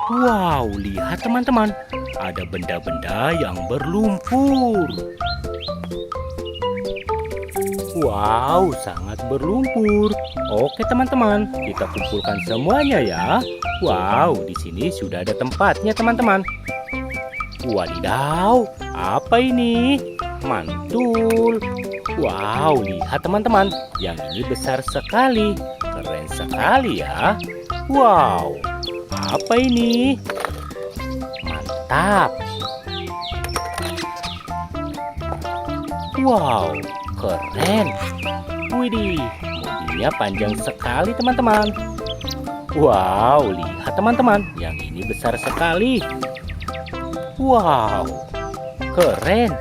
Wow, lihat teman-teman, ada benda-benda yang berlumpur. Wow, sangat berlumpur. Oke teman-teman, kita kumpulkan semuanya ya. Wow, di sini sudah ada tempatnya teman-teman. Wadidaw, apa ini? Mantul. Wow, lihat teman-teman, yang ini besar sekali. Keren sekali ya. Wow, apa ini? Mantap. Wow, keren. Widih, mobilnya panjang sekali teman-teman. Wow, lihat teman-teman, yang ini besar sekali. Wow, keren.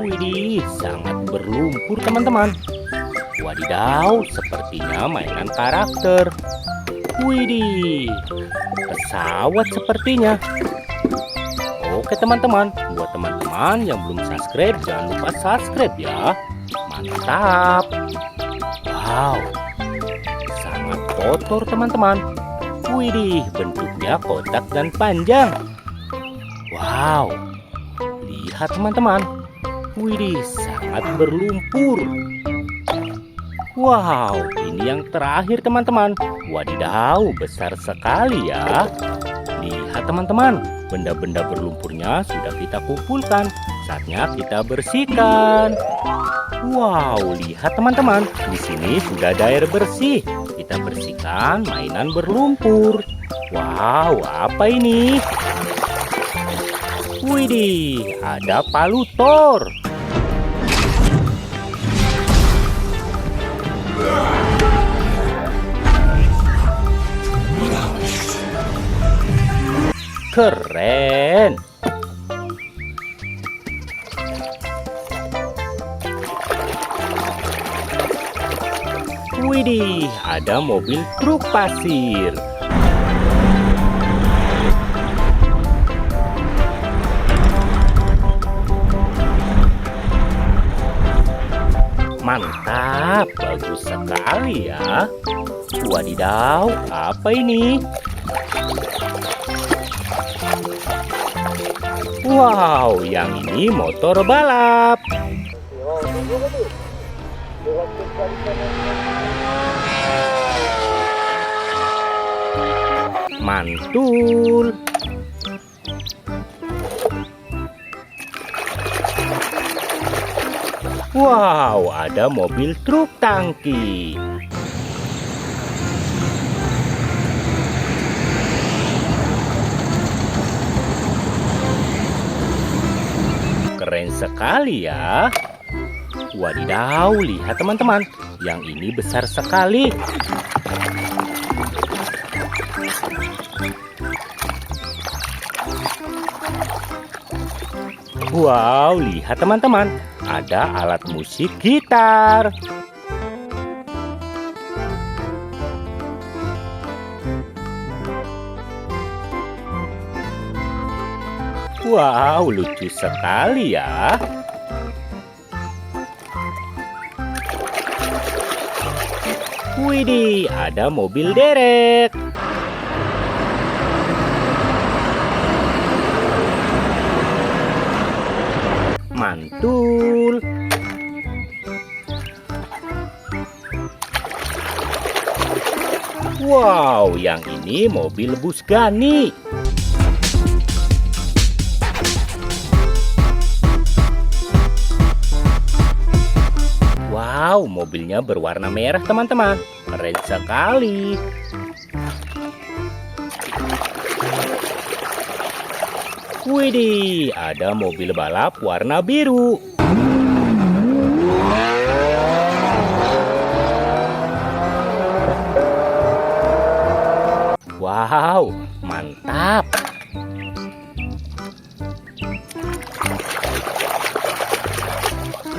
Widih, sangat berlumpur teman-teman. Wadidaw, sepertinya mainan karakter. Widih, pesawat sepertinya. Oke teman-teman, buat teman-teman yang belum subscribe, jangan lupa subscribe ya. Mantap. Wow, sangat kotor teman-teman. Widih, bentuknya kotak dan panjang. Wow, lihat teman-teman. Widih, sangat berlumpur. Wow, ini yang terakhir teman-teman. Wadidaw, besar sekali ya. Lihat teman-teman, benda-benda berlumpurnya sudah kita kumpulkan. Saatnya kita bersihkan. Wow, lihat teman-teman, di sini sudah ada air bersih. Kita bersihkan mainan berlumpur. Wow, apa ini? Widih, ada palutor. Keren. Widih, ada mobil truk pasir. Mantap, bagus sekali ya. Wadidaw, apa ini? Wow, yang ini motor balap. Mantul. Wow, ada mobil truk tangki. Keren sekali ya. Wadidaw, lihat teman-teman, yang ini besar sekali. Wow, lihat teman-teman, ada alat musik gitar. Wow, lucu sekali ya. Widih, ada mobil derek. Mantul. Wow, yang ini mobil bus Gani. Wow, mobilnya berwarna merah teman-teman. Keren sekali. Widih, ada mobil balap warna biru. Wow, mantap.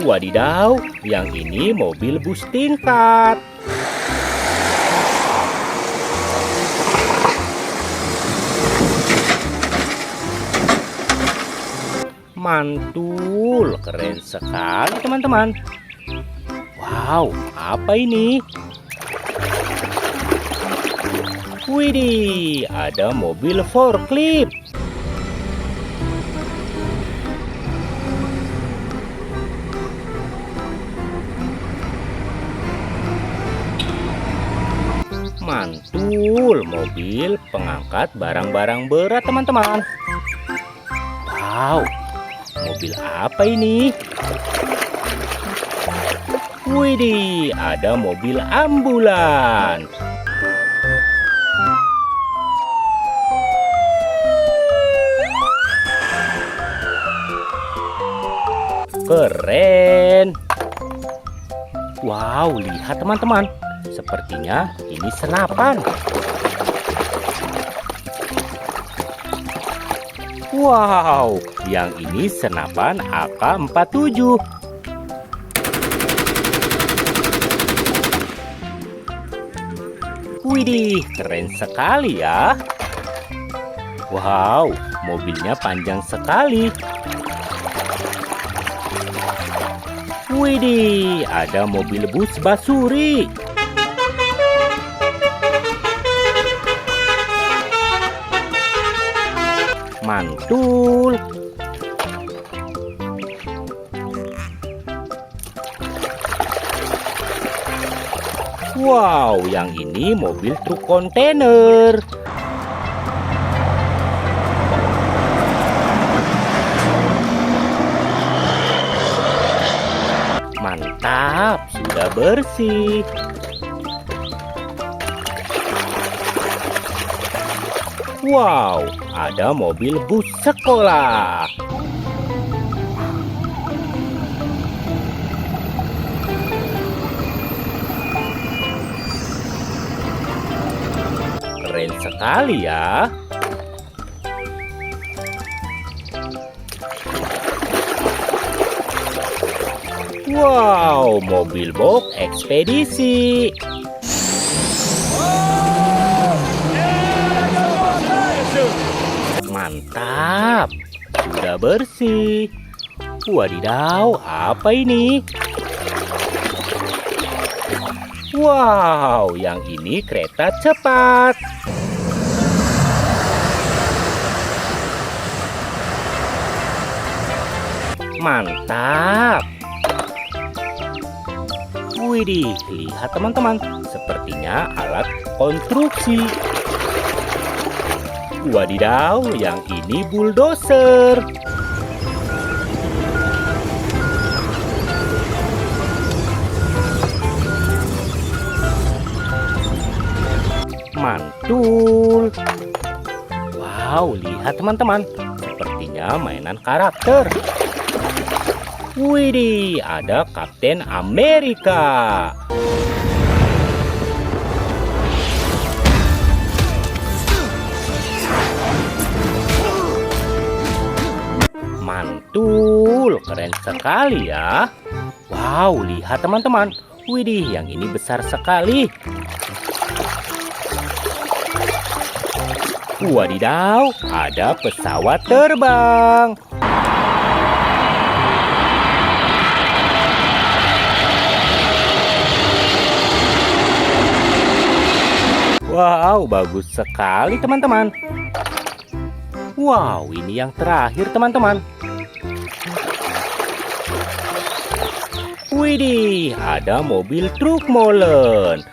Wadidaw, yang ini mobil bus tingkat. Mantul, keren sekali teman-teman. Wow, apa ini? Widih, ada mobil forklift. Mantul, mobil pengangkat barang-barang berat, teman-teman. Wow, mobil apa ini? Widih, ada mobil ambulan. Keren. Wow, lihat teman-teman. Sepertinya ini senapan. Wow, yang ini senapan AK-47. Widih, keren sekali ya. Wow, mobilnya panjang sekali. Widih, ada mobil bus basuri. Mantul. Wow, yang ini mobil truk kontainer. Mantap, sudah bersih. Wow, ada mobil bus sekolah. Keren sekali ya. Wow, mobil box ekspedisi. Mantap, sudah bersih. Wadidaw, apa ini? Wow, yang ini kereta cepat. Mantap. Widih, lihat teman-teman, sepertinya alat konstruksi. Wadidaw, yang ini bulldozer. Mantul. Wow, lihat teman-teman, sepertinya mainan karakter. Widih, ada Kapten Amerika. Mantul, keren sekali ya. Wow, lihat teman-teman. Widih, yang ini besar sekali. Wadidaw, ada pesawat terbang. Wow, bagus sekali teman-teman. Wow, ini yang terakhir teman-teman. Widih, ada mobil truk molen.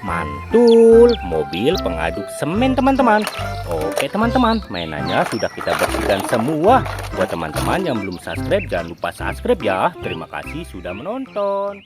Mantul, mobil pengaduk semen teman-teman. Oke teman-teman, mainannya sudah kita bersihkan semua. Buat teman-teman yang belum subscribe, jangan lupa subscribe ya. Terima kasih sudah menonton.